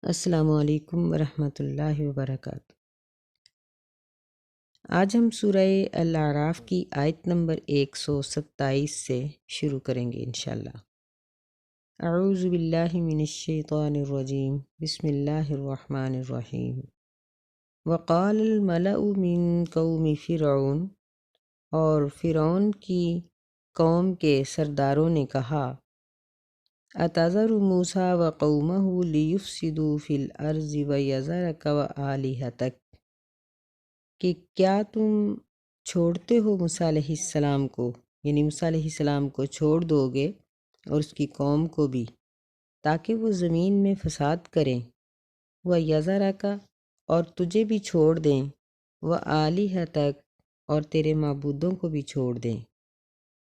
السلام علیکم ورحمۃ اللہ وبرکاتہ۔ آج ہم سورہ الاعراف کی آیت نمبر 127 سے شروع کریں گے انشاءاللہ۔ اعوذ باللہ من الشیطان الرجیم، بسم اللہ الرحمن الرحیم۔ وقال الملأ من قوم فرعون، اور فرعون کی قوم کے سرداروں نے کہا، اتذر موسیٰ وقومہ لیفسدوا فی الارض ویذرک وآلہتک، کہ کیا تم چھوڑتے ہو موسیٰ علیہ السلام کو، یعنی موسیٰ علیہ السلام کو چھوڑ دو گے اور اس کی قوم کو بھی، تاکہ وہ زمین میں فساد کریں، وَيَذَرَكَ، اور تجھے بھی چھوڑ دیں، وَآلِهَتَكَ، اور تیرے معبودوں کو بھی چھوڑ دیں۔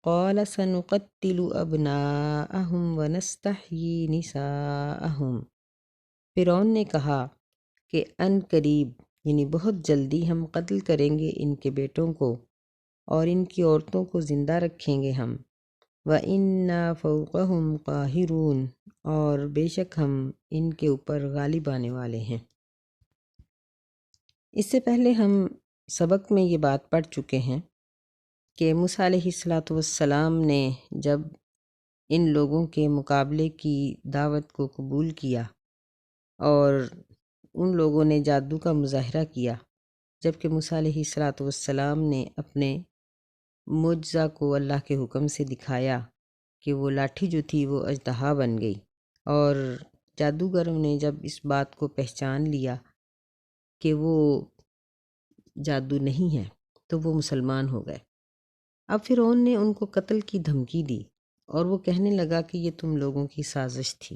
قَالَ سَنُقَتِّلُ أَبْنَاءَهُمْ وَنَسْتَحْيِي نِسَاءَهُمْ، فرعون نے کہا کہ ان قریب، یعنی بہت جلدی ہم قتل کریں گے ان کے بیٹوں کو اور ان کی عورتوں کو زندہ رکھیں گے ہم۔ وَإِنَّا فَوْقَهُمْ قَاهِرُونَ، اور بے شک ہم ان کے اوپر غالب آنے والے ہیں۔ اس سے پہلے ہم سبق میں یہ بات پڑھ چکے ہیں کہ موسیٰ علیہ السلام نے جب ان لوگوں کے مقابلے کی دعوت کو قبول کیا اور ان لوگوں نے جادو کا مظاہرہ کیا، جبکہ موسیٰ علیہ السلام نے اپنے معجزہ کو اللہ کے حکم سے دکھایا کہ وہ لاٹھی جو تھی وہ اژدہا بن گئی، اور جادوگروں نے جب اس بات کو پہچان لیا کہ وہ جادو نہیں ہے تو وہ مسلمان ہو گئے۔ اب فرعون نے ان کو قتل کی دھمکی دی اور وہ کہنے لگا کہ یہ تم لوگوں کی سازش تھی،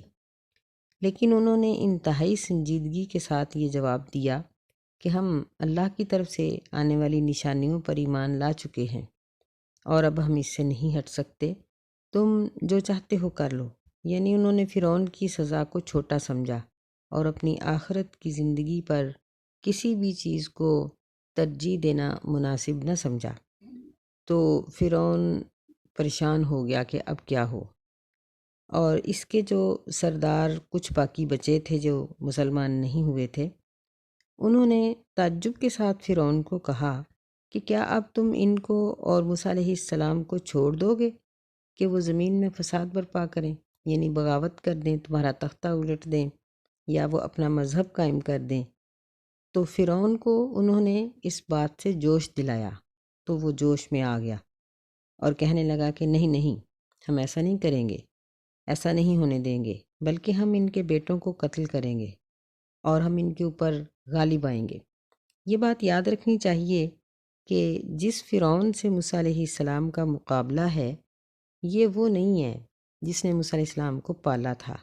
لیکن انہوں نے انتہائی سنجیدگی کے ساتھ یہ جواب دیا کہ ہم اللہ کی طرف سے آنے والی نشانیوں پر ایمان لا چکے ہیں اور اب ہم اس سے نہیں ہٹ سکتے، تم جو چاہتے ہو کر لو۔ یعنی انہوں نے فرعون کی سزا کو چھوٹا سمجھا اور اپنی آخرت کی زندگی پر کسی بھی چیز کو ترجیح دینا مناسب نہ سمجھا۔ تو فرعون پریشان ہو گیا کہ اب کیا ہو، اور اس کے جو سردار کچھ باقی بچے تھے جو مسلمان نہیں ہوئے تھے، انہوں نے تعجب کے ساتھ فرعون کو کہا کہ کیا اب تم ان کو اور موسیٰ علیہ السلام کو چھوڑ دو گے کہ وہ زمین میں فساد برپا کریں، یعنی بغاوت کر دیں، تمہارا تختہ الٹ دیں یا وہ اپنا مذہب قائم کر دیں؟ تو فرعون کو انہوں نے اس بات سے جوش دلایا تو وہ جوش میں آ گیا اور کہنے لگا کہ نہیں نہیں، ہم ایسا نہیں کریں گے، ایسا نہیں ہونے دیں گے، بلکہ ہم ان کے بیٹوں کو قتل کریں گے اور ہم ان کے اوپر غالب آئیں گے۔ یہ بات یاد رکھنی چاہیے کہ جس فرعون سے موسیٰ علیہ السلام کا مقابلہ ہے، یہ وہ نہیں ہے جس نے موسیٰ علیہ السلام کو پالا تھا،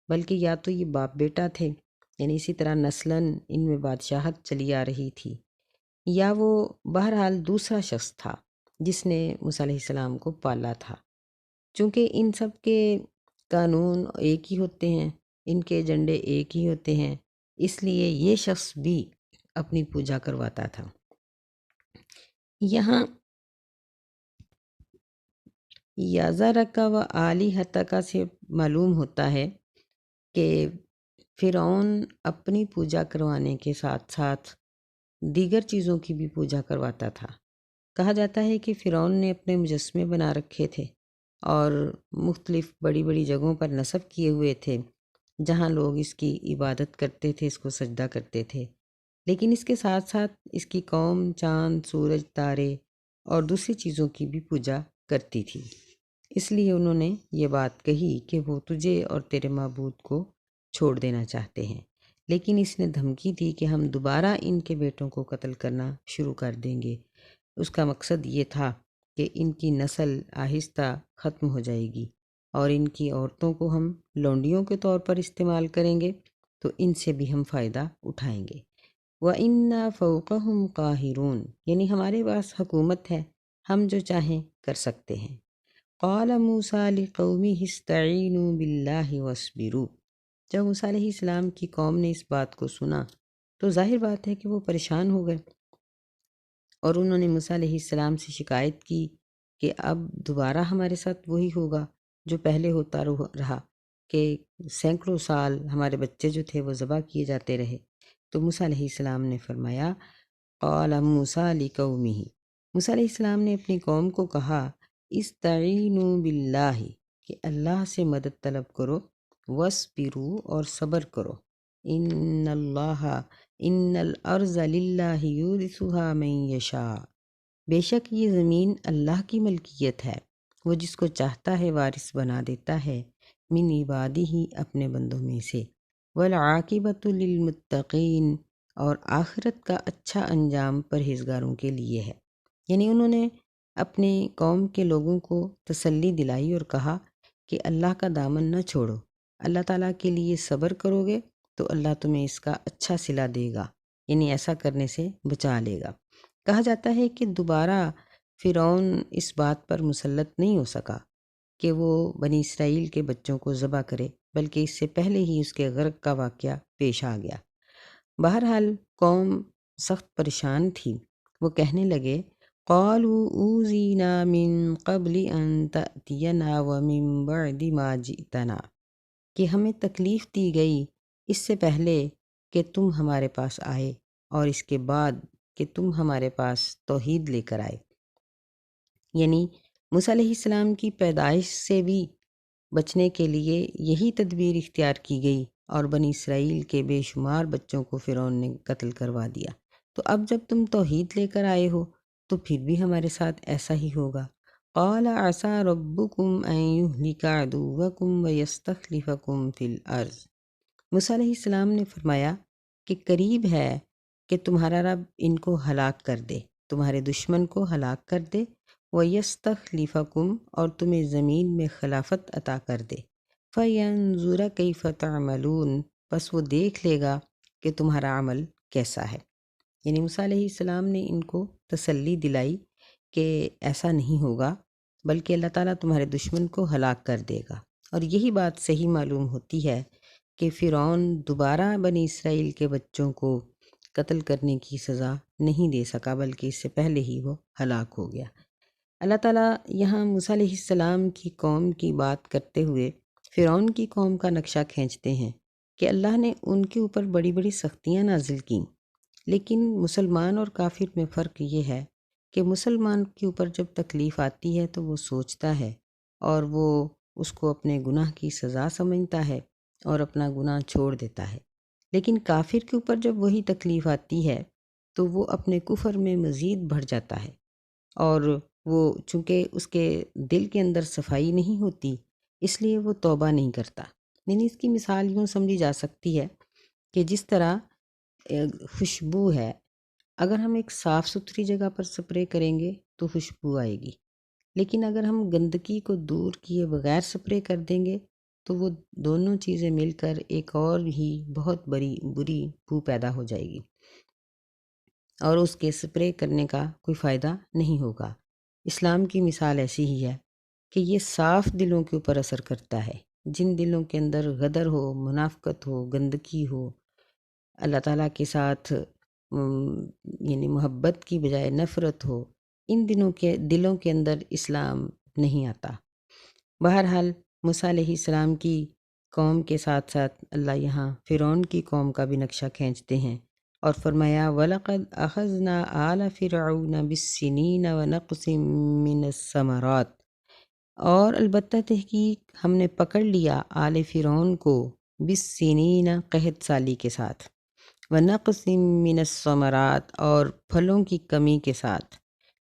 بلکہ یا تو یہ باپ بیٹا تھے، یعنی اسی طرح نسلاً ان میں بادشاہت چلی آ رہی تھی، یا وہ بہرحال دوسرا شخص تھا جس نے موسیٰ علیہ السلام کو پالا تھا۔ چونکہ ان سب کے قانون ایک ہی ہوتے ہیں، ان کے ایجنڈے ایک ہی ہوتے ہیں، اس لیے یہ شخص بھی اپنی پوجا کرواتا تھا۔ یہاں یَذَرَکَ وَآلِہَتَکَ سے معلوم ہوتا ہے کہ فرعون اپنی پوجا کروانے کے ساتھ ساتھ دیگر چیزوں کی بھی پوجا کرواتا تھا۔ کہا جاتا ہے کہ فرعون نے اپنے مجسمے بنا رکھے تھے اور مختلف بڑی بڑی جگہوں پر نصب کیے ہوئے تھے جہاں لوگ اس کی عبادت کرتے تھے، اس کو سجدہ کرتے تھے، لیکن اس کے ساتھ ساتھ اس کی قوم چاند، سورج، تارے اور دوسری چیزوں کی بھی پوجا کرتی تھی۔ اس لیے انہوں نے یہ بات کہی کہ وہ تجھے اور تیرے معبود کو چھوڑ دینا چاہتے ہیں، لیکن اس نے دھمکی دی کہ ہم دوبارہ ان کے بیٹوں کو قتل کرنا شروع کر دیں گے۔ اس کا مقصد یہ تھا کہ ان کی نسل آہستہ ختم ہو جائے گی اور ان کی عورتوں کو ہم لونڈیوں کے طور پر استعمال کریں گے تو ان سے بھی ہم فائدہ اٹھائیں گے۔ وَإِنَّا فَوْقَهُمْ قَاهِرُونَ، یعنی ہمارے پاس حکومت ہے، ہم جو چاہیں کر سکتے ہیں۔ قَالَ مُوسَىٰ لِقَوْمِهِ اسْتَعِینُوا بِاللَّهِ وَاصْبِرُوا، جب موسیٰ علیہ السلام کی قوم نے اس بات کو سنا تو ظاہر بات ہے کہ وہ پریشان ہو گئے اور انہوں نے موسیٰ علیہ السلام سے شکایت کی کہ اب دوبارہ ہمارے ساتھ وہی ہوگا جو پہلے ہوتا رہا، کہ سینکڑوں سال ہمارے بچے جو تھے وہ ذبح کیے جاتے رہے، تو موسیٰ علیہ السلام نے فرمایا، قال موسیٰ لقومہ، موسیٰ علیہ السلام نے اپنی قوم کو کہا، استعینوا باللہ، کہ اللہ سے مدد طلب کرو، واسبروا، اور صبر کرو، ان اللہ، ان الارض للہ یورثها من یشاء، بے شک یہ زمین اللہ کی ملکیت ہے، وہ جس کو چاہتا ہے وارث بنا دیتا ہے، من عبادہ، اپنے بندوں میں سے، والعاقبۃ للمتقین، اور آخرت کا اچھا انجام پرہیزگاروں کے لیے ہے۔ یعنی انہوں نے اپنے قوم کے لوگوں کو تسلی دلائی اور کہا کہ اللہ کا دامن نہ چھوڑو، اللہ تعالیٰ کے لیے صبر کرو گے تو اللہ تمہیں اس کا اچھا صلہ دے گا، یعنی ایسا کرنے سے بچا لے گا۔ کہا جاتا ہے کہ دوبارہ فرعون اس بات پر مسلط نہیں ہو سکا کہ وہ بنی اسرائیل کے بچوں کو ذبح کرے، بلکہ اس سے پہلے ہی اس کے غرق کا واقعہ پیش آ گیا۔ بہرحال قوم سخت پریشان تھی، وہ کہنے لگے، قالوا اوذینا من قبل ان تأتینا ومن بعد ما جئتنا، کہ ہمیں تکلیف دی گئی اس سے پہلے کہ تم ہمارے پاس آئے، اور اس کے بعد کہ تم ہمارے پاس توحید لے کر آئے۔ یعنی موسیٰ علیہ السلام کی پیدائش سے بھی بچنے کے لیے یہی تدبیر اختیار کی گئی، اور بنی اسرائیل کے بے شمار بچوں کو فرعون نے قتل کروا دیا۔ تو اب جب تم توحید لے کر آئے ہو تو پھر بھی ہمارے ساتھ ایسا ہی ہوگا۔ قال عسى ربكم ان يهلك عدوكم ويستخلفكم في الارض، موسیٰ علیہ السلام نے فرمایا کہ قریب ہے کہ تمہارا رب ان کو ہلاک کر دے، تمہارے دشمن کو ہلاک کر دے، وَيَسْتَخْلِفَكُمْ، اور تمہیں زمین میں خلافت عطا کر دے، فَيَنْظُرَ كَيْفَ تَعْمَلُونَ، پس وہ دیکھ لے گا کہ تمہارا عمل کیسا ہے۔ یعنی موسیٰ علیہ السلام نے ان کو تسلی دلائی کہ ایسا نہیں ہوگا، بلکہ اللہ تعالیٰ تمہارے دشمن کو ہلاک کر دے گا۔ اور یہی بات صحیح معلوم ہوتی ہے کہ فرعون دوبارہ بنی اسرائیل کے بچوں کو قتل کرنے کی سزا نہیں دے سکا، بلکہ اس سے پہلے ہی وہ ہلاک ہو گیا۔ اللہ تعالیٰ یہاں موسیٰ علیہ السلام کی قوم کی بات کرتے ہوئے فرعون کی قوم کا نقشہ کھینچتے ہیں کہ اللہ نے ان کے اوپر بڑی بڑی سختیاں نازل کیں، لیکن مسلمان اور کافر میں فرق یہ ہے کہ مسلمان کے اوپر جب تکلیف آتی ہے تو وہ سوچتا ہے اور وہ اس کو اپنے گناہ کی سزا سمجھتا ہے اور اپنا گناہ چھوڑ دیتا ہے، لیکن کافر کے اوپر جب وہی تکلیف آتی ہے تو وہ اپنے کفر میں مزید بڑھ جاتا ہے، اور وہ چونکہ اس کے دل کے اندر صفائی نہیں ہوتی اس لیے وہ توبہ نہیں کرتا۔ یعنی اس کی مثال یوں سمجھی جا سکتی ہے کہ جس طرح خوشبو ہے، اگر ہم ایک صاف ستھری جگہ پر سپرے کریں گے تو خوشبو آئے گی، لیکن اگر ہم گندگی کو دور کیے بغیر سپرے کر دیں گے تو وہ دونوں چیزیں مل کر ایک اور ہی بہت بڑی بری بو پیدا ہو جائے گی، اور اس کے سپرے کرنے کا کوئی فائدہ نہیں ہوگا۔ اسلام کی مثال ایسی ہی ہے کہ یہ صاف دلوں کے اوپر اثر کرتا ہے، جن دلوں کے اندر غدر ہو، منافقت ہو، گندگی ہو، اللہ تعالیٰ کے ساتھ یعنی محبت کی بجائے نفرت ہو، ان دلوں کے اندر اسلام نہیں آتا۔ بہرحال موسیٰ علیہ السلام کی قوم کے ساتھ ساتھ اللہ یہاں فرعون کی قوم کا بھی نقشہ کھینچتے ہیں اور فرمایا، وَلَقَدْ أَخَذْنَا آلَ فِرْعَوْنَ بِالسِّنِينَ وَنَقْصٍ مِّنَ الثَّمَرَاتِ، اور البتہ تحقیق ہم نے پکڑ لیا آل فرعون کو بالسنین، قحط سالی کے ساتھ، وَنَقْصٍ مِّنَ الثَّمَرَاتِ، اور پھلوں کی کمی کے ساتھ،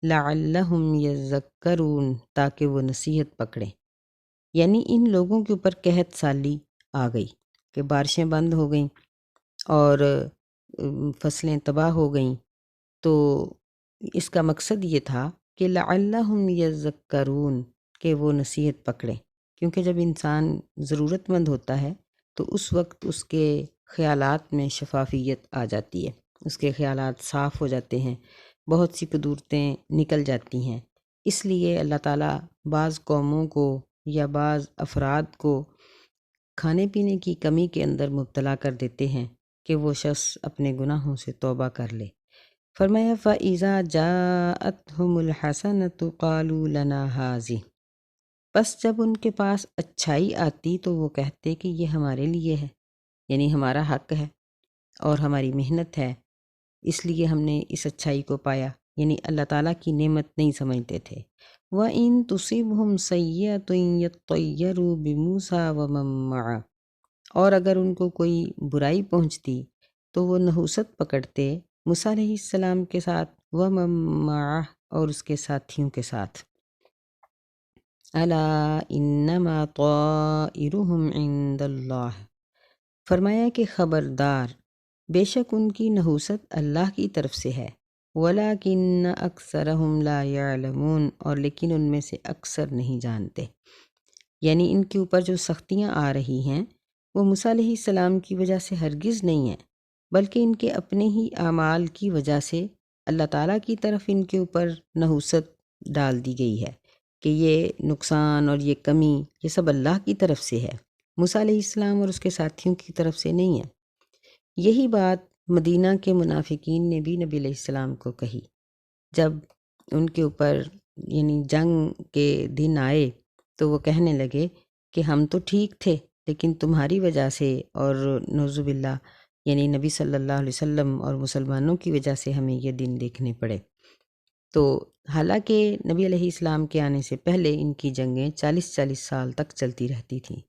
لَعَلَّهُمْ يَذَّكَّرُونَ، تاکہ وہ نصیحت پکڑیں۔ یعنی ان لوگوں کے اوپر قحط سالی آ گئی کہ بارشیں بند ہو گئیں اور فصلیں تباہ ہو گئیں، تو اس کا مقصد یہ تھا کہ لعلہم یذکرون، کہ وہ نصیحت پکڑیں، کیونکہ جب انسان ضرورت مند ہوتا ہے تو اس وقت اس کے خیالات میں شفافیت آ جاتی ہے، اس کے خیالات صاف ہو جاتے ہیں، بہت سی قدورتیں نکل جاتی ہیں۔ اس لیے اللہ تعالیٰ بعض قوموں کو یا بعض افراد کو کھانے پینے کی کمی کے اندر مبتلا کر دیتے ہیں کہ وہ شخص اپنے گناہوں سے توبہ کر لے۔ فرمایا، فَإِذَا جَاءَتْهُمُ الْحَسَنَةُ قَالُوا لَنَا هَٰذِهِ، بس جب ان کے پاس اچھائی آتی تو وہ کہتے کہ یہ ہمارے لیے ہے، یعنی ہمارا حق ہے اور ہماری محنت ہے، اس لیے ہم نے اس اچھائی کو پایا، یعنی اللہ تعالیٰ کی نعمت نہیں سمجھتے تھے۔ وَإِن تُصِبْهُمْ سَيِّئَةٌ يَطَّيَّرُوا بِمُوسَىٰ وَمَن مَّعَهُ، اور اگر ان کو کوئی برائی پہنچتی تو وہ نحوست پکڑتے موسیٰ علیہ السلام کے ساتھ، وَمَن مَّعَهُ، اور اس کے ساتھیوں کے ساتھ۔ أَلَا إِنَّمَا طَائِرُهُمْ عِندَ اللَّهِ، فرمایا کہ خبردار، بے شک ان کی نحوست اللہ کی طرف سے ہے، وَلَٰكِنَّ أَكْثَرَهُمْ لَا يَعْلَمُونَ، اور لیکن ان میں سے اکثر نہیں جانتے، یعنی ان کے اوپر جو سختیاں آ رہی ہیں وہ موسیٰ علیہ السلام کی وجہ سے ہرگز نہیں ہیں، بلکہ ان کے اپنے ہی اعمال کی وجہ سے اللہ تعالیٰ کی طرف ان کے اوپر نحوست ڈال دی گئی ہے کہ یہ نقصان اور یہ کمی یہ سب اللہ کی طرف سے ہے، موسیٰ علیہ السلام اور اس کے ساتھیوں کی طرف سے نہیں ہے۔ یہی بات مدینہ کے منافقین نے بھی نبی علیہ السلام کو کہی، جب ان کے اوپر یعنی جنگ کے دن آئے تو وہ کہنے لگے کہ ہم تو ٹھیک تھے، لیکن تمہاری وجہ سے اور نعوذ باللہ یعنی نبی صلی اللہ علیہ وسلم اور مسلمانوں کی وجہ سے ہمیں یہ دن دیکھنے پڑے۔ تو حالانکہ نبی علیہ السلام کے آنے سے پہلے ان کی جنگیں 40 سال تک چلتی رہتی تھیں۔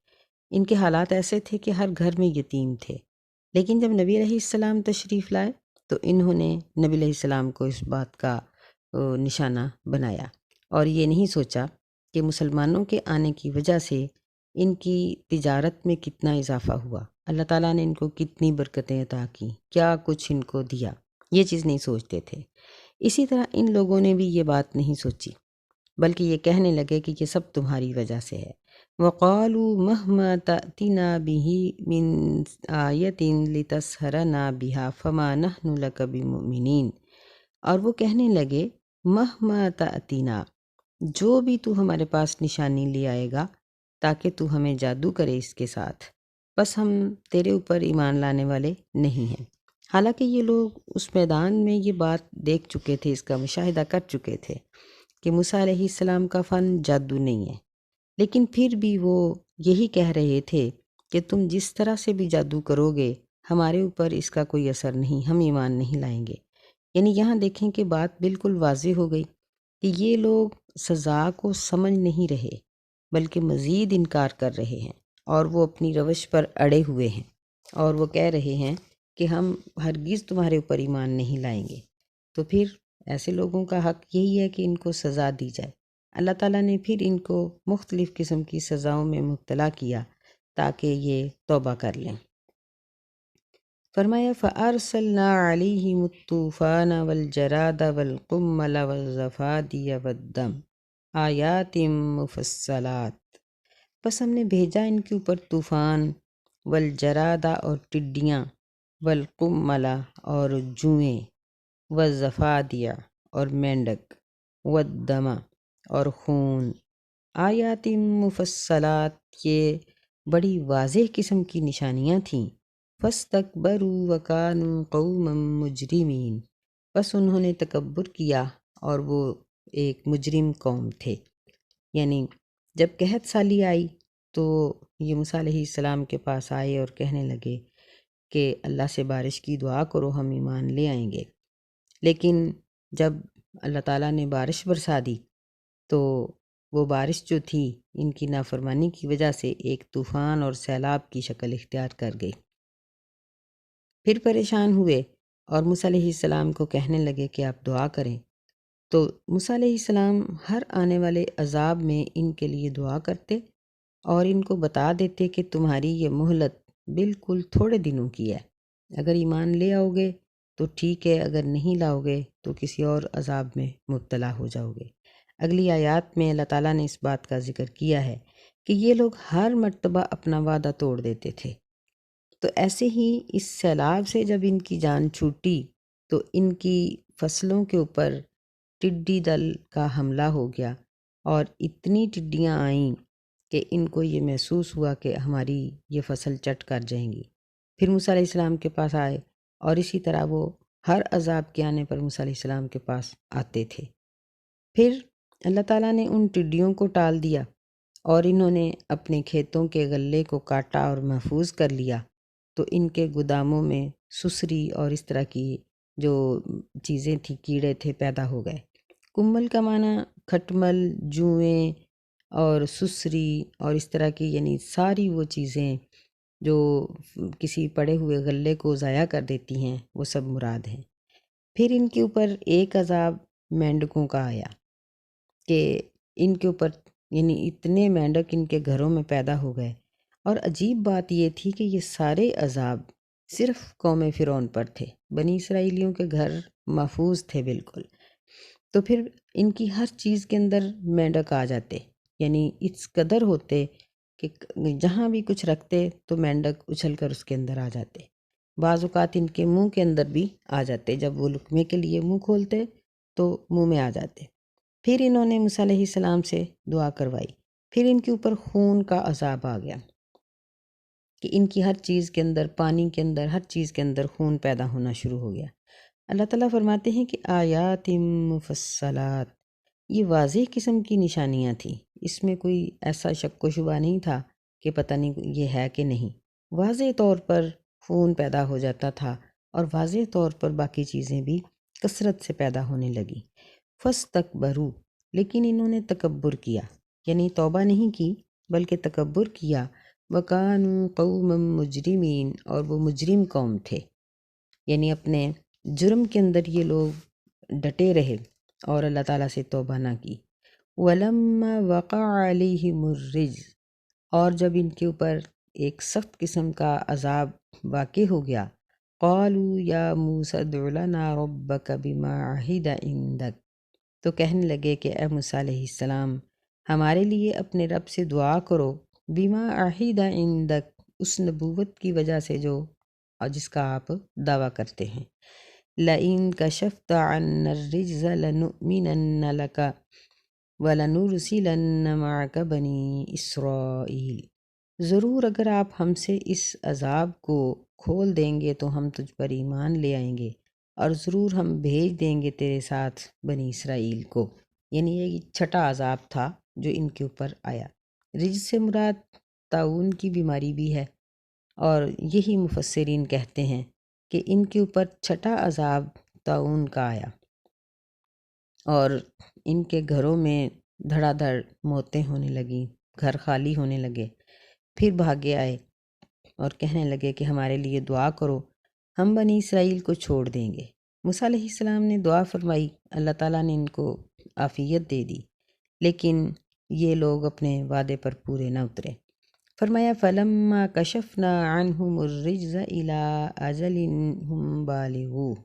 ان کے حالات ایسے تھے کہ ہر گھر میں یتیم تھے، لیکن جب نبی علیہ السلام تشریف لائے تو انہوں نے نبی علیہ السلام کو اس بات کا نشانہ بنایا اور یہ نہیں سوچا کہ مسلمانوں کے آنے کی وجہ سے ان کی تجارت میں کتنا اضافہ ہوا، اللہ تعالیٰ نے ان کو کتنی برکتیں عطا کی، کیا کچھ ان کو دیا، یہ چیز نہیں سوچتے تھے۔ اسی طرح ان لوگوں نے بھی یہ بات نہیں سوچی، بلکہ یہ کہنے لگے کہ یہ سب تمہاری وجہ سے ہے۔ وَقَالُوا مَهْمَا تَأْتِنَا بِهِ مِنْ آیَةٍ لِتَسْحَرَنَا بِهَا فَمَا نَحْنُ لَكَ بِمُؤْمِنِينَ، اور وہ کہنے لگے مَهْمَا تَأْتِنَا، جو بھی تو ہمارے پاس نشانی لے آئے گا تاکہ تو ہمیں جادو کرے اس کے ساتھ، بس ہم تیرے اوپر ایمان لانے والے نہیں ہیں۔ حالانکہ یہ لوگ اس میدان میں یہ بات دیکھ چکے تھے، اس کا مشاہدہ کر چکے تھے کہ موسیٰ علیہ السلام کا فن جادو نہیں ہے، لیکن پھر بھی وہ یہی کہہ رہے تھے کہ تم جس طرح سے بھی جادو کرو گے ہمارے اوپر اس کا کوئی اثر نہیں، ہم ایمان نہیں لائیں گے۔ یعنی یہاں دیکھیں کہ بات بالکل واضح ہو گئی کہ یہ لوگ سزا کو سمجھ نہیں رہے بلکہ مزید انکار کر رہے ہیں، اور وہ اپنی روش پر اڑے ہوئے ہیں اور وہ کہہ رہے ہیں کہ ہم ہرگز تمہارے اوپر ایمان نہیں لائیں گے۔ تو پھر ایسے لوگوں کا حق یہی ہے کہ ان کو سزا دی جائے۔ اللہ تعالیٰ نے پھر ان کو مختلف قسم کی سزاؤں میں مبتلا کیا تاکہ یہ توبہ کر لیں۔ فرمایا فَأَرْسَلْنَا عَلَيْهِمُ الطُّوفَانَ وَالْجَرَادَ وَالْقُمَّلَ وَالضَّفَادِيَ وَالدَّمَ آیَاتٍ مُفَصَّلَاتٍ، بس ہم نے بھیجا ان کے اوپر طوفان، والجرادہ اور ٹڈیاں، والقمل اور جوئیں، والضفادع اور مینڈک، والدم اور خون، آیات مفصلات، یہ بڑی واضح قسم کی نشانیاں تھیں۔ فاستکبروا وکانوا قوما مجرمین، بس انہوں نے تکبر کیا اور وہ ایک مجرم قوم تھے۔ یعنی جب قحط سالی آئی تو یہ موسیٰ علیہ السلام کے پاس آئے اور کہنے لگے کہ اللہ سے بارش کی دعا کرو، ہم ایمان لے آئیں گے۔ لیکن جب اللہ تعالیٰ نے بارش برسا دی تو وہ بارش جو تھی ان کی نافرمانی کی وجہ سے ایک طوفان اور سیلاب کی شکل اختیار کر گئی۔ پھر پریشان ہوئے اور موسیٰ علیہ السلام کو کہنے لگے کہ آپ دعا کریں، تو موسیٰ علیہ السلام ہر آنے والے عذاب میں ان کے لیے دعا کرتے اور ان کو بتا دیتے کہ تمہاری یہ مہلت بالکل تھوڑے دنوں کی ہے، اگر ایمان لے آؤ گے تو ٹھیک ہے، اگر نہیں لاؤ گے تو کسی اور عذاب میں مبتلا ہو جاؤ گے۔ اگلی آیات میں اللہ تعالیٰ نے اس بات کا ذکر کیا ہے کہ یہ لوگ ہر مرتبہ اپنا وعدہ توڑ دیتے تھے، تو ایسے ہی اس سیلاب سے جب ان کی جان چھوٹی تو ان کی فصلوں کے اوپر ٹڈی دل کا حملہ ہو گیا اور اتنی ٹڈیاں آئیں کہ ان کو یہ محسوس ہوا کہ ہماری یہ فصل چٹ کر جائیں گی۔ پھر موسیٰ علیہ السلام کے پاس آئے اور اسی طرح وہ ہر عذاب کے آنے پر موسیٰ علیہ السلام کے پاس آتے تھے۔ پھر اللہ تعالیٰ نے ان ٹڈیوں کو ٹال دیا اور انہوں نے اپنے کھیتوں کے غلے کو کاٹا اور محفوظ کر لیا تو ان کے گوداموں میں سسری اور اس طرح کی جو چیزیں تھیں، کیڑے تھے، پیدا ہو گئے۔ کمل کا معنی کھٹمل، جوئیں اور سسری اور اس طرح کی، یعنی ساری وہ چیزیں جو کسی پڑے ہوئے غلے کو ضائع کر دیتی ہیں، وہ سب مراد ہیں۔ پھر ان کے اوپر ایک عذاب مینڈکوں کا آیا کہ ان کے اوپر، یعنی اتنے مینڈک ان کے گھروں میں پیدا ہو گئے، اور عجیب بات یہ تھی کہ یہ سارے عذاب صرف قوم فرعون پر تھے، بنی اسرائیلیوں کے گھر محفوظ تھے بالکل۔ تو پھر ان کی ہر چیز کے اندر مینڈک آ جاتے، یعنی اس قدر ہوتے کہ جہاں بھی کچھ رکھتے تو مینڈک اچھل کر اس کے اندر آ جاتے۔ بعض اوقات ان کے منہ کے اندر بھی آ جاتے، جب وہ لقمے کے لیے منہ کھولتے تو منہ میں آ جاتے۔ پھر انہوں نے موسیٰ علیہ السلام سے دعا کروائی، پھر ان کے اوپر خون کا عذاب آ گیا کہ ان کی ہر چیز کے اندر، پانی کے اندر، ہر چیز کے اندر خون پیدا ہونا شروع ہو گیا۔ اللہ تعالیٰ فرماتے ہیں کہ آیات مفصلات، یہ واضح قسم کی نشانیاں تھیں، اس میں کوئی ایسا شک و شبہ نہیں تھا کہ پتہ نہیں یہ ہے کہ نہیں۔ واضح طور پر خون پیدا ہو جاتا تھا اور واضح طور پر باقی چیزیں بھی کثرت سے پیدا ہونے لگی۔ فاستکبروا، لیکن انہوں نے تکبر کیا، یعنی توبہ نہیں کی بلکہ تکبر کیا۔ وَكَانُوا قَوْمًا مُجْرِمِينَ، اور وہ مجرم قوم تھے، یعنی اپنے جرم کے اندر یہ لوگ ڈٹے رہے اور اللہ تعالیٰ سے توبہ نہ کی۔ وَلَمَّا وَقَعَ عَلَيْهِمُ الرِّجْزُ، اور جب ان کے اوپر ایک سخت قسم کا عذاب واقع ہو گیا، قَالُوا يَا مُوسَى ادْعُ لَنَا رَبَّكَ بِمَا عَهِدَ عِندَكَ، تو کہنے لگے کہ اے موسیٰ علیہ السلام، ہمارے لیے اپنے رب سے دعا کرو، بِمَا عَهِدَ عِندَكَ، اس نبوت کی وجہ سے جو اور جس کا آپ دعویٰ کرتے ہیں۔ لَئِن كَشَفْتَ عَنَّا الرِّجْزَ لَنُؤْمِنَنَّ لَكَ وَلَنُرْسِلَنَّ مَعَكَ بَنِي إِسْرَائِيلَ، ضرور اگر آپ ہم سے اس عذاب کو کھول دیں گے تو ہم تجھ پر ایمان لے آئیں گے، اور ضرور ہم بھیج دیں گے تیرے ساتھ بنی اسرائیل کو۔ یعنی یہ چھٹا عذاب تھا جو ان کے اوپر آیا۔ رجز سے مراد طاعون کی بیماری بھی ہے، اور یہی مفسرین کہتے ہیں کہ ان کے اوپر چھٹا عذاب طاعون کا آیا، اور ان کے گھروں میں دھڑا دھڑ موتیں ہونے لگیں، گھر خالی ہونے لگے۔ پھر بھاگے آئے اور کہنے لگے کہ ہمارے لیے دعا کرو، ہم بنی اسرائیل کو چھوڑ دیں گے۔ موسیٰ علیہ السلام نے دعا فرمائی، اللہ تعالیٰ نے ان کو عافیت دے دی، لیکن یہ لوگ اپنے وعدے پر پورے نہ اترے۔ فرمایا فَلَمَّا كَشَفْنَا عَنْهُمُ الرِّجْزَ إِلَىٰ أَجَلٍ هُمْ بَالِغُوهُ،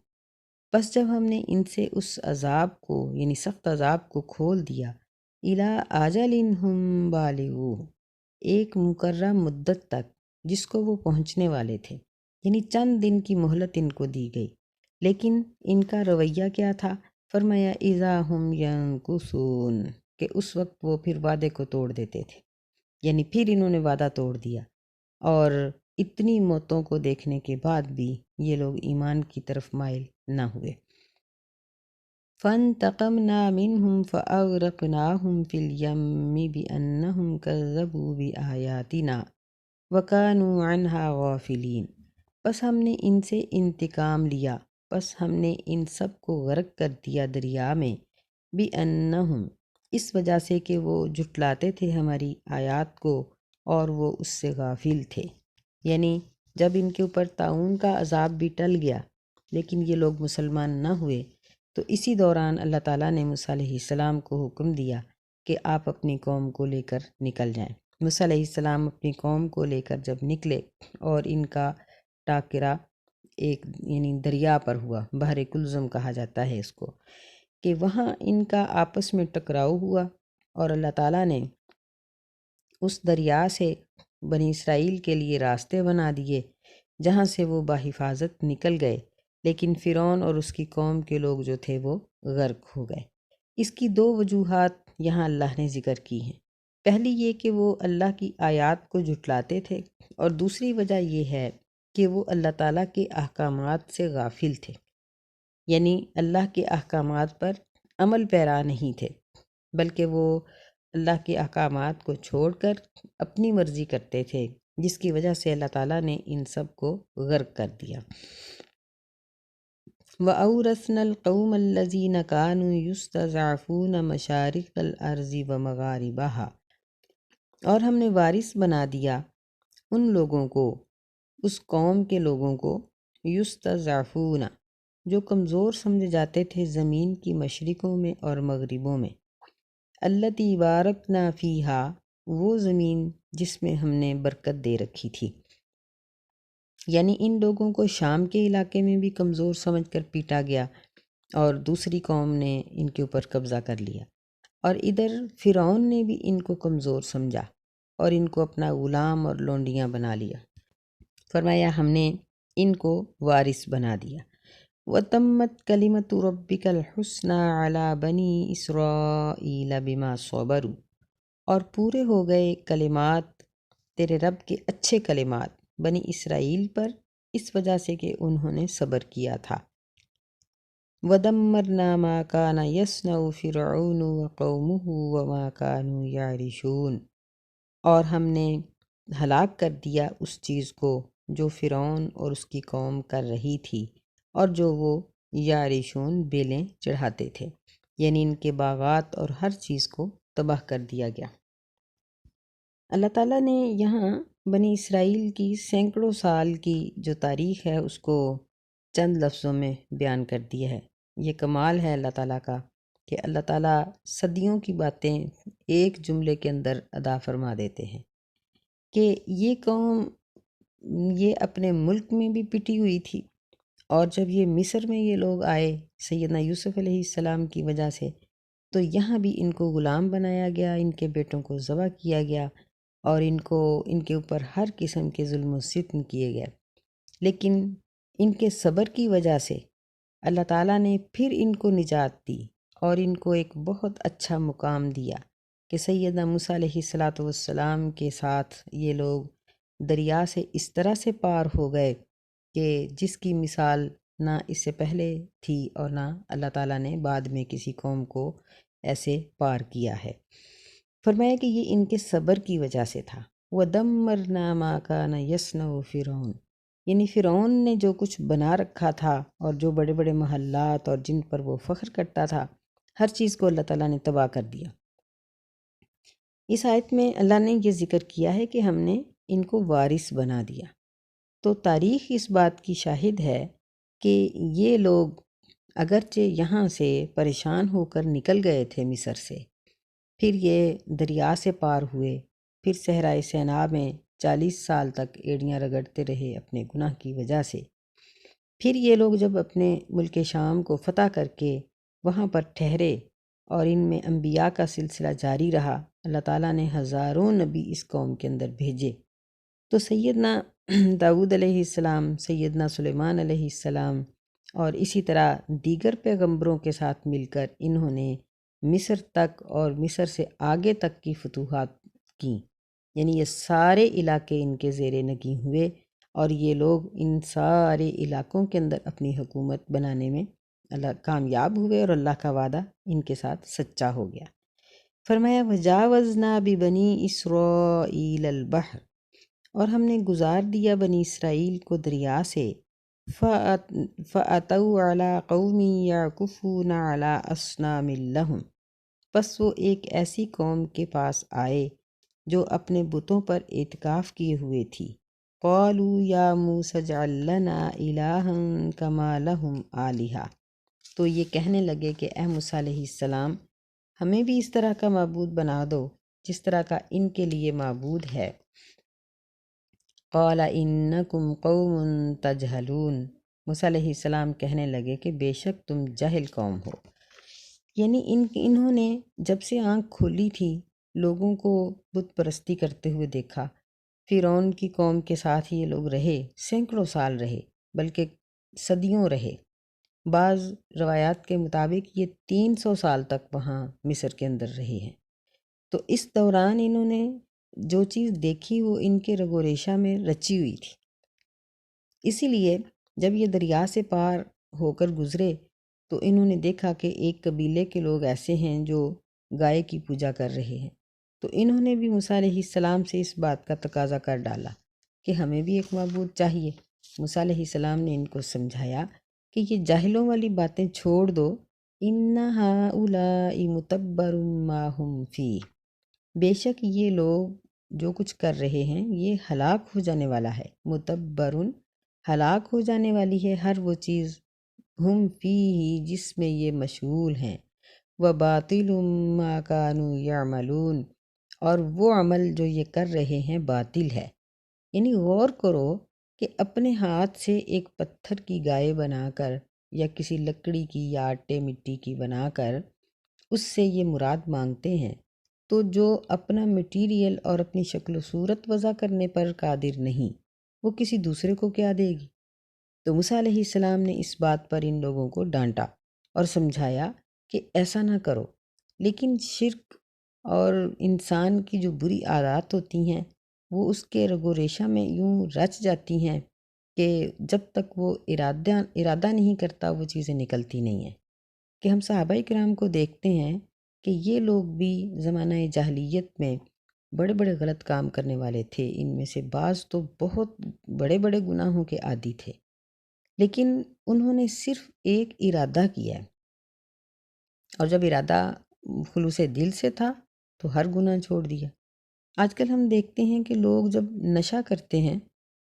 بس جب ہم نے ان سے اس عذاب کو، یعنی سخت عذاب کو کھول دیا، إِلَىٰ أَجَلٍ هُمْ بَالِغُوهُ، ایک مقررہ مدت تک جس کو وہ پہنچنے والے تھے، یعنی چند دن کی مہلت ان کو دی گئی، لیکن ان کا رویہ کیا تھا؟ فرمایا اِذَا هُمْ يَنْكُثُونَ، کہ اس وقت وہ پھر وعدے کو توڑ دیتے تھے، یعنی پھر انہوں نے وعدہ توڑ دیا، اور اتنی موتوں کو دیکھنے کے بعد بھی یہ لوگ ایمان کی طرف مائل نہ ہوئے۔ فَانْتَقَمْنَا مِنْهُمْ فَأَغْرَقْنَاهُمْ فِي الْيَمِّ بِأَنَّهُمْ كَذَّبُوا بِآيَاتِنَا وَكَانُوا عَنْهَا غَافِلِينَ، بس ہم نے ان سے انتقام لیا، بس ہم نے ان سب کو غرق کر دیا دریا میں، بِأَنَّهُمْ، اس وجہ سے کہ وہ جھٹلاتے تھے ہماری آیات کو اور وہ اس سے غافل تھے۔ یعنی جب ان کے اوپر طاعون کا عذاب بھی ٹل گیا لیکن یہ لوگ مسلمان نہ ہوئے، تو اسی دوران اللہ تعالیٰ نے موسیٰ علیہ السلام کو حکم دیا کہ آپ اپنی قوم کو لے کر نکل جائیں۔ موسیٰ علیہ السلام اپنی قوم کو لے کر جب نکلے، اور ان کا ٹاکرا ایک، یعنی دریا پر ہوا، بحر کلزم کہا جاتا ہے اس کو، کہ وہاں ان کا آپس میں ٹکراؤ ہوا، اور اللہ تعالیٰ نے اس دریا سے بنی اسرائیل کے لیے راستے بنا دیے جہاں سے وہ بحفاظت نکل گئے، لیکن فرعون اور اس کی قوم کے لوگ جو تھے وہ غرق ہو گئے۔ اس کی دو وجوہات یہاں اللہ نے ذکر کی ہیں۔ پہلی یہ کہ وہ اللہ کی آیات کو جھٹلاتے تھے، اور دوسری وجہ یہ ہے کہ وہ اللہ تعالیٰ کے احکامات سے غافل تھے، یعنی اللہ کے احکامات پر عمل پیرا نہیں تھے، بلکہ وہ اللہ کے احکامات کو چھوڑ کر اپنی مرضی کرتے تھے، جس کی وجہ سے اللہ تعالیٰ نے ان سب کو غرق کر دیا۔ وَأَوْرَثْنَا الْقَوْمَ الَّذِينَ كَانُوا يُسْتَضْعَفُونَ مَشَارِقَ الْأَرْضِ وَمَغَارِبَهَا، اور ہم نے وارث بنا دیا ان لوگوں کو، اس قوم کے لوگوں کو، یستضعفون، جو کمزور سمجھے جاتے تھے زمین کی مشرقوں میں اور مغربوں میں، التی بارکنا فیہا، وہ زمین جس میں ہم نے برکت دے رکھی تھی۔ یعنی ان لوگوں کو شام کے علاقے میں بھی کمزور سمجھ کر پیٹا گیا اور دوسری قوم نے ان کے اوپر قبضہ کر لیا، اور ادھر فرعون نے بھی ان کو کمزور سمجھا اور ان کو اپنا غلام اور لونڈیاں بنا لیا۔ فرمایا ہم نے ان کو وارث بنا دیا۔ وَتَمَّتْ كَلِمَةُ رَبِّكَ الْحُسْنَى عَلَى بَنِي إِسْرَائِيلَ بِمَا صَبَرُوا، اور پورے ہو گئے کلمات تیرے رب کے اچھے کلمات بنی اسرائیل پر، اس وجہ سے کہ انہوں نے صبر کیا تھا۔ وَدَمَّرْنَا مَا كَانَ يَصْنَعُ فِرْعَوْنُ وَقَوْمُهُ وَمَا كَانُوا يَعْرِشُونَ، اور ہم نے ہلاک کر دیا اس چیز کو جو فرعون اور اس کی قوم کر رہی تھی، اور جو وہ یارشون بیلیں چڑھاتے تھے، یعنی ان کے باغات اور ہر چیز کو تباہ کر دیا گیا۔ اللہ تعالیٰ نے یہاں بنی اسرائیل کی سینکڑوں سال کی جو تاریخ ہے اس کو چند لفظوں میں بیان کر دیا ہے۔ یہ کمال ہے اللہ تعالیٰ کا کہ اللہ تعالیٰ صدیوں کی باتیں ایک جملے کے اندر ادا فرما دیتے ہیں، کہ یہ قوم یہ اپنے ملک میں بھی پٹی ہوئی تھی، اور جب یہ مصر میں یہ لوگ آئے سیدنا یوسف علیہ السلام کی وجہ سے، تو یہاں بھی ان کو غلام بنایا گیا، ان کے بیٹوں کو ذبح کیا گیا، اور ان کے اوپر ہر قسم کے ظلم و ستم کیے گئے۔ لیکن ان کے صبر کی وجہ سے اللہ تعالیٰ نے پھر ان کو نجات دی اور ان کو ایک بہت اچھا مقام دیا کہ سیدنا موسیٰ علیہ السلام کے ساتھ یہ لوگ دریا سے اس طرح سے پار ہو گئے کہ جس کی مثال نہ اس سے پہلے تھی اور نہ اللہ تعالیٰ نے بعد میں کسی قوم کو ایسے پار کیا ہے۔ فرمایا کہ یہ ان کے صبر کی وجہ سے تھا۔ وَدَمَّرْنَا مَا كَانَ يَصْنَعُ فِرْعَوْنُ، یعنی فرعون نے جو کچھ بنا رکھا تھا اور جو بڑے بڑے محلات اور جن پر وہ فخر کرتا تھا، ہر چیز کو اللہ تعالیٰ نے تباہ کر دیا۔ اس آیت میں اللہ نے یہ ذکر کیا ہے کہ ہم نے ان کو وارث بنا دیا، تو تاریخ اس بات کی شاہد ہے کہ یہ لوگ اگرچہ یہاں سے پریشان ہو کر نکل گئے تھے مصر سے، پھر یہ دریا سے پار ہوئے، پھر صحرائے سینا میں 40 سال تک ایڑیاں رگڑتے رہے اپنے گناہ کی وجہ سے، پھر یہ لوگ جب اپنے ملک شام کو فتح کر کے وہاں پر ٹھہرے اور ان میں انبیاء کا سلسلہ جاری رہا، اللہ تعالیٰ نے ہزاروں نبی اس قوم کے اندر بھیجے، تو سیدنا داؤد علیہ السلام، سیدنا سلیمان علیہ السلام اور اسی طرح دیگر پیغمبروں کے ساتھ مل کر انہوں نے مصر تک اور مصر سے آگے تک کی فتوحات کیں، یعنی یہ سارے علاقے ان کے زیر نگیں ہوئے، اور یہ لوگ ان سارے علاقوں کے اندر اپنی حکومت بنانے میں اللہ کامیاب ہوئے، اور اللہ کا وعدہ ان کے ساتھ سچا ہو گیا۔ فرمایا وَجَاوَزْنَا بِبَنِي إِسْرَائِيلَ الْبَحْرَ، اور ہم نے گزار دیا بنی اسرائیل کو دریا سے، فَأَتَوْا عَلَىٰ قَوْمٍ يَعْكُفُونَ عَلَىٰ أَصْنَامٍ لَهُمْ، پس وہ ایک ایسی قوم کے پاس آئے جو اپنے بتوں پر اعتکاف کیے ہوئے تھی۔ قَالُوا يَا مُوسَى اجْعَل لَّنَا إِلَٰهًا كَمَا لَهُمْ آلِهَةٌ، تو یہ کہنے لگے کہ اے موسیٰ علیہ السلام ہمیں بھی اس طرح کا معبود بنا دو جس طرح کا ان کے لیے معبود ہے۔ قَالَ إِنَّكُمْ قَوْمٌ تَجْهَلُونَ، موسیٰ علیہ السلام کہنے لگے کہ بے شک تم جاہل قوم ہو، یعنی انہوں نے جب سے آنکھ کھولی تھی لوگوں کو بت پرستی کرتے ہوئے دیکھا۔ فرعون کی قوم کے ساتھ یہ لوگ رہے، سینکڑوں سال رہے، بلکہ صدیوں رہے، بعض روایات کے مطابق یہ 300 سال تک وہاں مصر کے اندر رہے ہیں۔ تو اس دوران انہوں نے جو چیز دیکھی وہ ان کے رگ و ریشہ میں رچی ہوئی تھی، اسی لیے جب یہ دریا سے پار ہو کر گزرے تو انہوں نے دیکھا کہ ایک قبیلے کے لوگ ایسے ہیں جو گائے کی پوجا کر رہے ہیں، تو انہوں نے بھی موسیٰ علیہ السلام سے اس بات کا تقاضا کر ڈالا کہ ہمیں بھی ایک معبود چاہیے۔ موسیٰ علیہ السلام نے ان کو سمجھایا کہ یہ جاہلوں والی باتیں چھوڑ دو، ان ہؤلاء متبر ما ہم فیہ، بے شک یہ لوگ جو کچھ کر رہے ہیں یہ ہلاک ہو جانے والا ہے۔ متبرن، ہلاک ہو جانے والی ہے ہر وہ چیز، ہم فیہ، جس میں یہ مشغول ہیں، وباطل ما کانوا یعملون، اور وہ عمل جو یہ کر رہے ہیں باطل ہے۔ یعنی غور کرو کہ اپنے ہاتھ سے ایک پتھر کی گائے بنا کر یا کسی لکڑی کی یا آٹے مٹی کی بنا کر اس سے یہ مراد مانگتے ہیں، تو جو اپنا مٹیریل اور اپنی شکل و صورت وضع کرنے پر قادر نہیں، وہ کسی دوسرے کو کیا دے گی؟ تو موسیٰ علیہ السلام نے اس بات پر ان لوگوں کو ڈانٹا اور سمجھایا کہ ایسا نہ کرو۔ لیکن شرک اور انسان کی جو بری عادات ہوتی ہیں وہ اس کے رگ و ریشہ میں یوں رچ جاتی ہیں کہ جب تک وہ ارادہ نہیں کرتا وہ چیزیں نکلتی نہیں ہیں۔ کہ ہم صحابہ کرام کو دیکھتے ہیں کہ یہ لوگ بھی زمانہ جاہلیت میں بڑے بڑے غلط کام کرنے والے تھے، ان میں سے بعض تو بہت بڑے بڑے گناہوں کے عادی تھے، لیکن انہوں نے صرف ایک ارادہ کیا ہے، اور جب ارادہ خلوص دل سے تھا تو ہر گناہ چھوڑ دیا۔ آج کل ہم دیکھتے ہیں کہ لوگ جب نشہ کرتے ہیں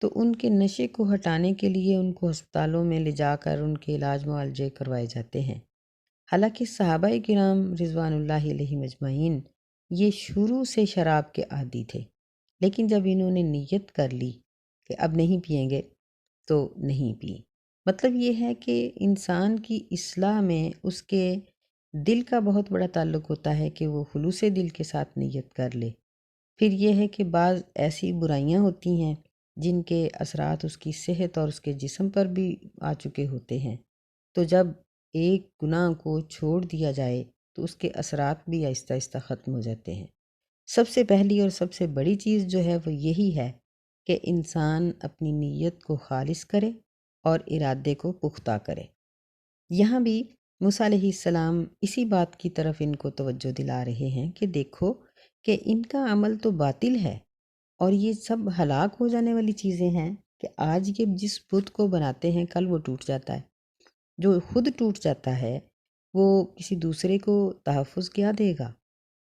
تو ان کے نشے کو ہٹانے کے لیے ان کو ہسپتالوں میں لے جا کر ان کے علاج معالجے کروائے جاتے ہیں، حالانکہ صحابہ کرام رضوان اللہ علیہم اجمعین یہ شروع سے شراب کے عادی تھے، لیکن جب انہوں نے نیت کر لی کہ اب نہیں پئیں گے تو نہیں پی۔ مطلب یہ ہے کہ انسان کی اصلاح میں اس کے دل کا بہت بڑا تعلق ہوتا ہے کہ وہ خلوص دل کے ساتھ نیت کر لے۔ پھر یہ ہے کہ بعض ایسی برائیاں ہوتی ہیں جن کے اثرات اس کی صحت اور اس کے جسم پر بھی آ چکے ہوتے ہیں، تو جب ایک گناہ کو چھوڑ دیا جائے تو اس کے اثرات بھی آہستہ آہستہ ختم ہو جاتے ہیں۔ سب سے پہلی اور سب سے بڑی چیز جو ہے وہ یہی ہے کہ انسان اپنی نیت کو خالص کرے اور ارادے کو پختہ کرے۔ یہاں بھی موسیٰ علیہ السلام اسی بات کی طرف ان کو توجہ دلا رہے ہیں کہ دیکھو کہ ان کا عمل تو باطل ہے اور یہ سب ہلاک ہو جانے والی چیزیں ہیں، کہ آج یہ جس بت کو بناتے ہیں کل وہ ٹوٹ جاتا ہے، جو خود ٹوٹ جاتا ہے وہ کسی دوسرے کو تحفظ کیا دے گا؟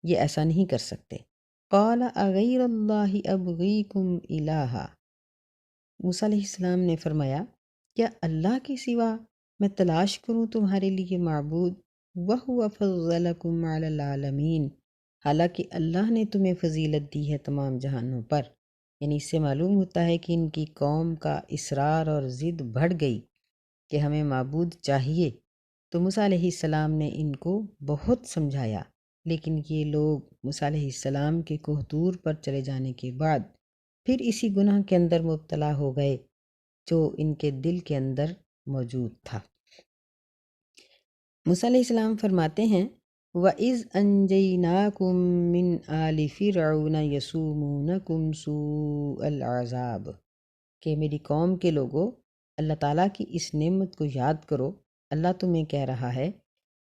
یہ ایسا نہیں کر سکتے۔ قال اغیر اللہ ابغیکم الہا، موسیٰ علیہ السلام نے فرمایا کیا اللہ کے سوا میں تلاش کروں تمہارے لیے معبود؟ وَهُوَ فَضَّلَكُمْ عَلَى الْعَالَمِينَ، حالانکہ اللہ نے تمہیں فضیلت دی ہے تمام جہانوں پر۔ یعنی اس سے معلوم ہوتا ہے کہ ان کی قوم کا اصرار اور ضد بڑھ گئی کہ ہمیں معبود چاہیے، تو موسیٰ علیہ السلام نے ان کو بہت سمجھایا، لیکن یہ لوگ موسیٰ علیہ السلام کے کوہ طور پر چلے جانے کے بعد پھر اسی گناہ کے اندر مبتلا ہو گئے جو ان کے دل کے اندر موجود تھا۔ موسیٰ علیہ السلام فرماتے ہیں وَإِذْ أَنْجَيْنَاكُمْ مِنْ آلِ فِرْعَوْنَ يَسُومُونَكُمْ سُوءَ الْعَذَابِ، کہ میری قوم کے لوگوں اللہ تعالیٰ کی اس نعمت کو یاد کرو۔ اللہ تمہیں کہہ رہا ہے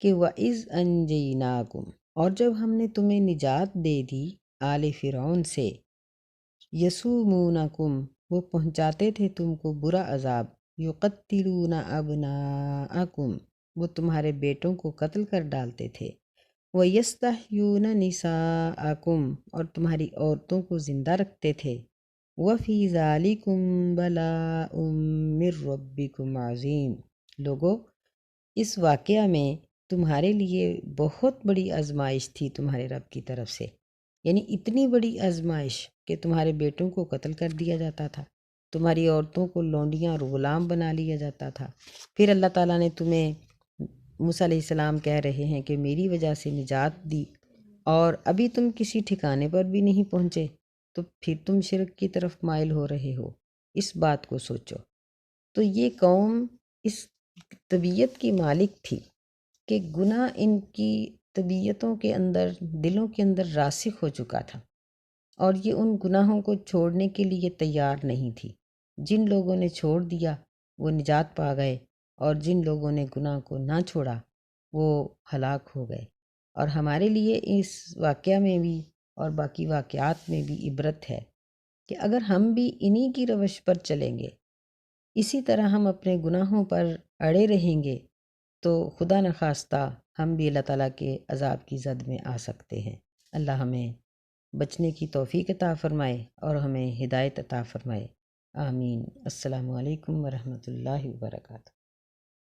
کہ وَإِذْ أَنْجَيْنَاكُمْ، اور جب ہم نے تمہیں نجات دے دی آل فرعون سے، یسومونکم، وہ پہنچاتے تھے تم کو برا عذاب، یقتلون ابناءکم، وہ تمہارے بیٹوں کو قتل کر ڈالتے تھے، ویستحیون نساءکم، اور تمہاری عورتوں کو زندہ رکھتے تھے، وفی ذالکم بلاء من ربکم عظیم، لوگو اس واقعہ میں تمہارے لیے بہت بڑی آزمائش تھی تمہارے رب کی طرف سے۔ یعنی اتنی بڑی آزمائش کہ تمہارے بیٹوں کو قتل کر دیا جاتا تھا، تمہاری عورتوں کو لونڈیاں اور غلام بنا لیا جاتا تھا، پھر اللہ تعالیٰ نے تمہیں، موسیٰ علیہ السلام کہہ رہے ہیں کہ میری وجہ سے نجات دی، اور ابھی تم کسی ٹھکانے پر بھی نہیں پہنچے، تو پھر تم شرک کی طرف مائل ہو رہے ہو۔ اس بات کو سوچو۔ تو یہ قوم اس طبیعت کی مالک تھی کہ گناہ ان کی طبیعتوں کے اندر، دلوں کے اندر راسخ ہو چکا تھا، اور یہ ان گناہوں کو چھوڑنے کے لیے تیار نہیں تھی۔ جن لوگوں نے چھوڑ دیا وہ نجات پا گئے، اور جن لوگوں نے گناہ کو نہ چھوڑا وہ ہلاک ہو گئے۔ اور ہمارے لیے اس واقعہ میں بھی اور باقی واقعات میں بھی عبرت ہے کہ اگر ہم بھی انہی کی روش پر چلیں گے، اسی طرح ہم اپنے گناہوں پر اڑے رہیں گے، تو خدا نخواستہ ہم بھی اللہ تعالیٰ کے عذاب کی زد میں آ سکتے ہیں۔ اللہ ہمیں بچنے کی توفیق عطا فرمائے اور ہمیں ہدایت عطا فرمائے، آمین۔ السلام علیکم ورحمۃ اللہ وبرکاتہ۔